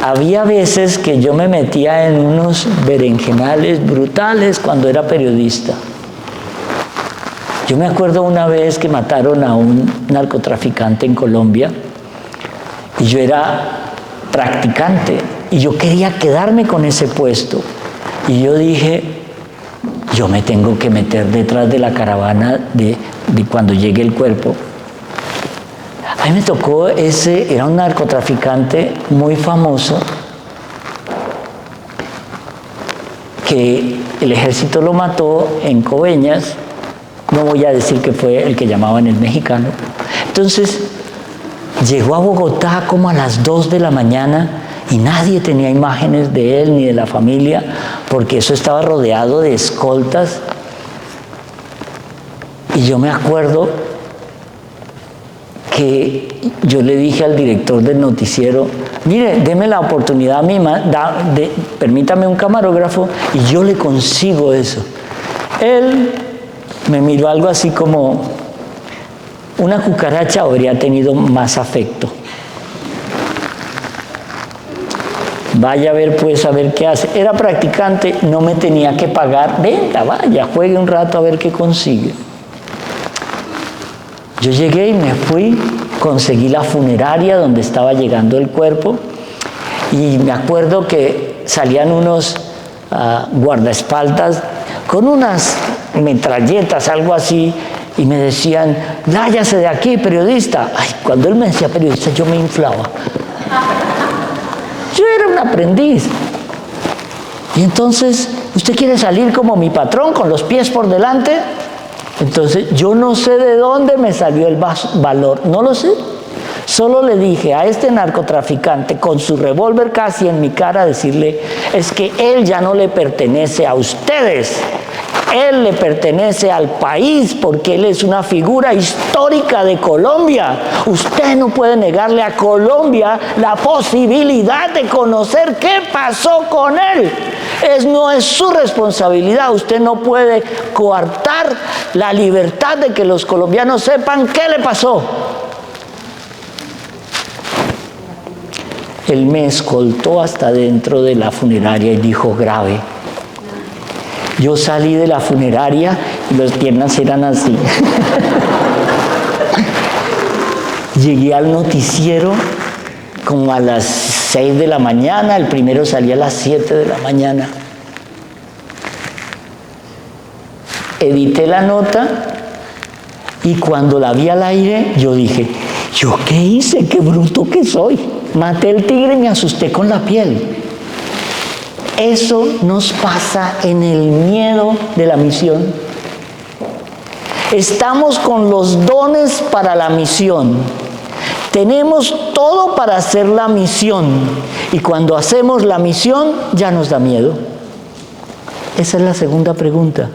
Había veces que yo me metía en unos berenjenales brutales cuando era periodista. Yo me acuerdo una vez que mataron a un narcotraficante en Colombia y yo era practicante y yo quería quedarme con ese puesto. Y yo dije, yo me tengo que meter detrás de la caravana de cuando llegue el cuerpo. A mí me tocó era un narcotraficante muy famoso que el ejército lo mató en Coveñas. No voy a decir que fue el que llamaban el mexicano. Entonces, llegó a Bogotá como a las 2 de la mañana y nadie tenía imágenes de él ni de la familia porque eso estaba rodeado de escoltas. Y yo me acuerdo que yo le dije al director del noticiero, mire, deme la oportunidad a mí, permítame un camarógrafo y yo le consigo eso. Él me miró algo así como, una cucaracha habría tenido más afecto. Vaya a ver pues a ver qué hace. Era practicante, no me tenía que pagar. Venga, vaya, juegue un rato a ver qué consigue. Yo llegué y me fui, conseguí la funeraria donde estaba llegando el cuerpo y me acuerdo que salían unos guardaespaldas con unas metralletas, algo así, y me decían, váyase de aquí, periodista. Ay, cuando él me decía periodista, yo me inflaba. Yo era un aprendiz. Y entonces ¿Usted quiere salir como mi patrón, con los pies por delante? Entonces, yo no sé de dónde me salió el valor, no lo sé. Solo le dije a este narcotraficante, con su revólver casi en mi cara, decirle, es que él ya no le pertenece a ustedes. Él le pertenece al país porque él es una figura histórica de Colombia. Usted no puede negarle a Colombia la posibilidad de conocer qué pasó con él. No es su responsabilidad. Usted no puede coartar la libertad de que los colombianos sepan qué le pasó. Él me escoltó hasta dentro de la funeraria y dijo, grave. Yo salí de la funeraria y las piernas eran así. Llegué al noticiero como a las 6 de la mañana, el primero salía a las 7 de la mañana. Edité la nota y cuando la vi al aire, yo dije, ¿yo qué hice? ¡Qué bruto que soy! Maté el tigre y me asusté con la piel. Eso nos pasa en el miedo de la misión. Estamos con los dones para la misión. Tenemos todo para hacer la misión. Y cuando hacemos la misión, ya nos da miedo. Esa es la segunda pregunta.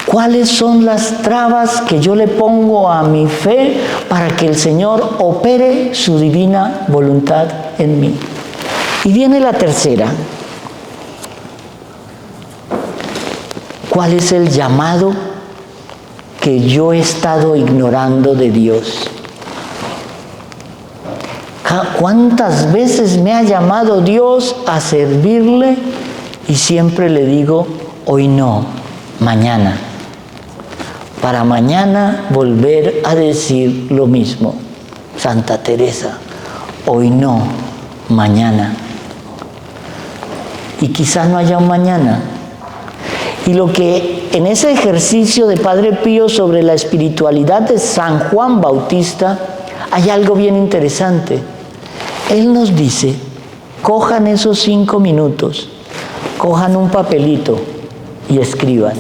¿Cuáles son las trabas que yo le pongo a mi fe para que el Señor opere su divina voluntad en mí? Y viene la tercera. ¿Cuál es el llamado que yo he estado ignorando de Dios? ¿Cuántas veces me ha llamado Dios a servirle y siempre le digo, hoy no, mañana? Para mañana volver a decir lo mismo. Santa Teresa, hoy no, mañana. Y quizás no haya un mañana. Y lo que en ese ejercicio de Padre Pío sobre la espiritualidad de San Juan Bautista, hay algo bien interesante. Él nos dice, cojan esos 5 minutos, cojan un papelito y escriban.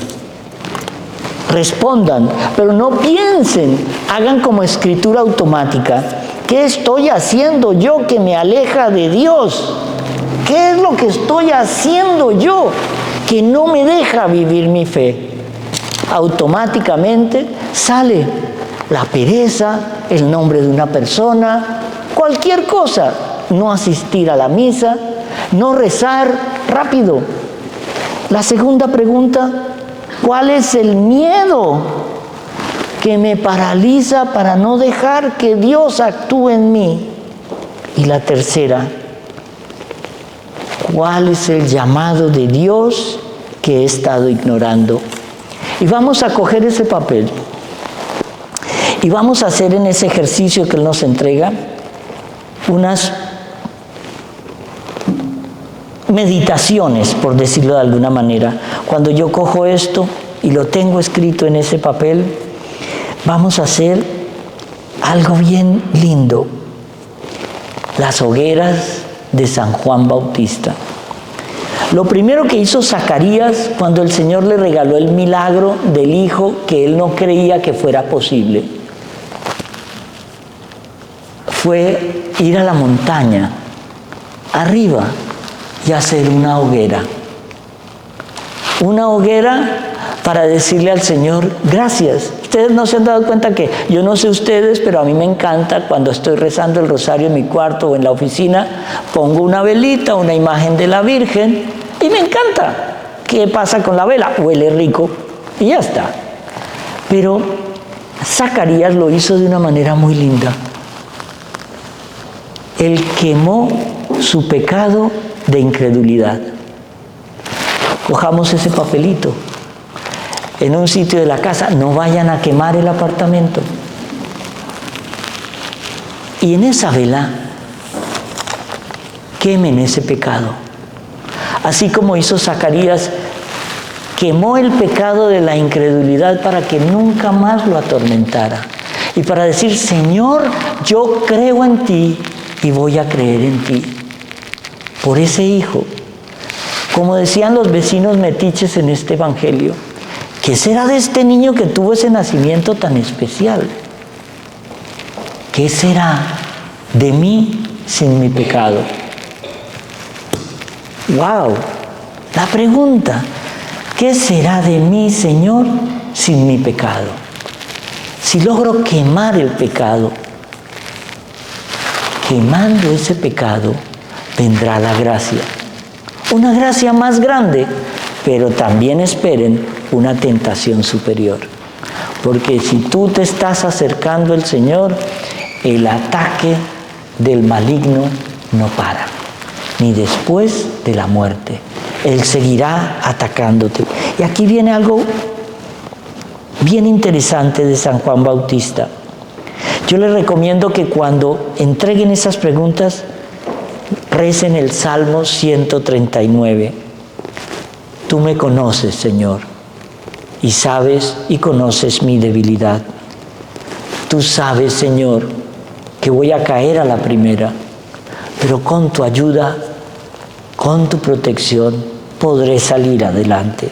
Respondan, pero no piensen, hagan como escritura automática. ¿Qué estoy haciendo yo que me aleja de Dios? ¿Qué es lo que estoy haciendo yo que no me deja vivir mi fe? Automáticamente sale la pereza, el nombre de una persona, cualquier cosa. No asistir a la misa, no rezar, rápido. La segunda pregunta, ¿cuál es el miedo que me paraliza para no dejar que Dios actúe en mí? Y la tercera, ¿cuál es el llamado de Dios que he estado ignorando? Y vamos a coger ese papel y vamos a hacer en ese ejercicio que Él nos entrega unas meditaciones, por decirlo de alguna manera. Cuando yo cojo esto y lo tengo escrito en ese papel, vamos a hacer algo bien lindo. Las hogueras de San Juan Bautista. Lo primero que hizo Zacarías cuando el Señor le regaló el milagro del hijo que él no creía que fuera posible, fue ir a la montaña, arriba, y hacer una hoguera. Una hoguera para decirle al Señor, gracias. Ustedes no se han dado cuenta que, yo no sé ustedes, pero a mí me encanta cuando estoy rezando el rosario en mi cuarto o en la oficina, pongo una velita, una imagen de la Virgen, y me encanta. ¿Qué pasa con la vela? Huele rico y ya está. Pero Zacarías lo hizo de una manera muy linda. Él quemó su pecado de incredulidad. Cojamos ese papelito en un sitio de la casa, no vayan a quemar el apartamento. Y en esa vela, quemen ese pecado. Así como hizo Zacarías, quemó el pecado de la incredulidad para que nunca más lo atormentara. Y para decir, Señor, yo creo en ti y voy a creer en ti. Por ese hijo. Como decían los vecinos metiches en este evangelio, ¿qué será de este niño que tuvo ese nacimiento tan especial? ¿Qué será de mí sin mi pecado? ¡Wow! La pregunta, ¿qué será de mí, Señor, sin mi pecado? Si logro quemar el pecado, quemando ese pecado, vendrá la gracia. Una gracia más grande, pero también esperen una tentación superior. Porque si tú te estás acercando al Señor, el ataque del maligno no para, ni después de la muerte. Él seguirá atacándote. Y aquí viene algo bien interesante de San Juan Bautista. Yo les recomiendo que cuando entreguen esas preguntas, recen el Salmo 139. Tú me conoces, Señor, y sabes y conoces mi debilidad. Tú sabes, Señor, que voy a caer a la primera, pero con tu ayuda, con tu protección, podré salir adelante.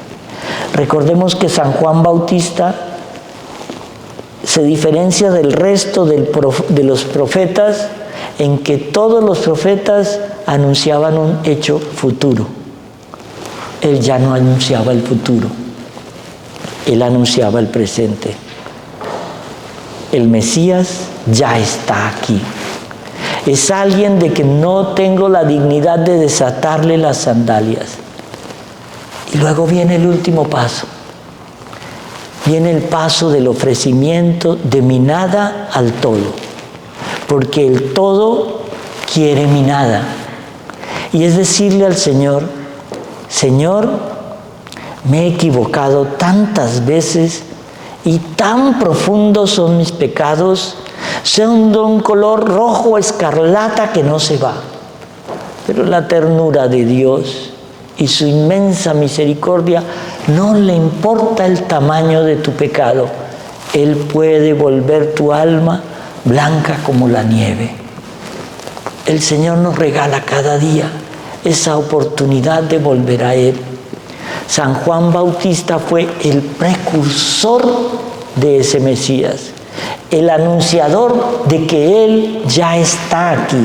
Recordemos que San Juan Bautista se diferencia del resto de los profetas en que todos los profetas anunciaban un hecho futuro. Él ya no anunciaba el futuro, él anunciaba el presente. El Mesías ya está aquí. Es alguien de que no tengo la dignidad de desatarle las sandalias. Y luego viene el último paso. Viene el paso del ofrecimiento de mi nada al todo. Porque el todo quiere mi nada. Y es decirle al Señor, Señor, me he equivocado tantas veces y tan profundos son mis pecados, son de un color rojo escarlata que no se va. Pero la ternura de Dios y su inmensa misericordia no le importa el tamaño de tu pecado. Él puede volver tu alma blanca como la nieve. El Señor nos regala cada día esa oportunidad de volver a Él. San Juan Bautista fue el precursor de ese Mesías, el anunciador de que Él ya está aquí.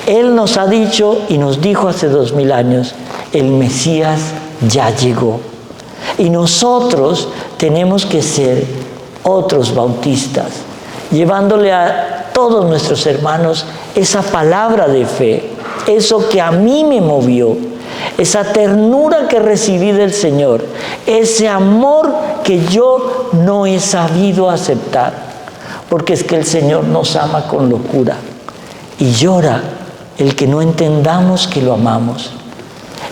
Él nos ha dicho y nos dijo hace 2000 años, el Mesías ya llegó. Y nosotros tenemos que ser otros bautistas, llevándole a todos nuestros hermanos esa palabra de fe, eso que a mí me movió, esa ternura que recibí del Señor, ese amor que yo no he sabido aceptar, porque es que el Señor nos ama con locura y llora el que no entendamos que lo amamos.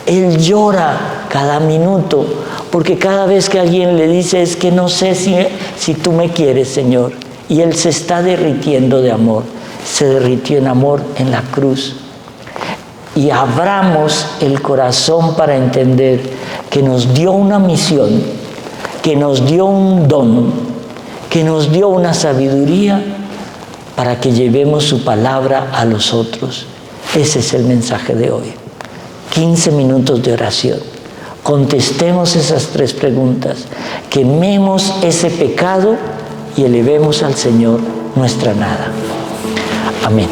Él llora cada minuto, porque cada vez que alguien le dice, es que no sé si tú me quieres, Señor, y Él se está derritiendo de amor, se derritió en amor en la cruz. Y abramos el corazón para entender que nos dio una misión, que nos dio un don, que nos dio una sabiduría para que llevemos su palabra a los otros. Ese es el mensaje de hoy. 15 minutos de oración. Contestemos esas 3 preguntas. Quememos ese pecado y elevemos al Señor nuestra nada. Amén.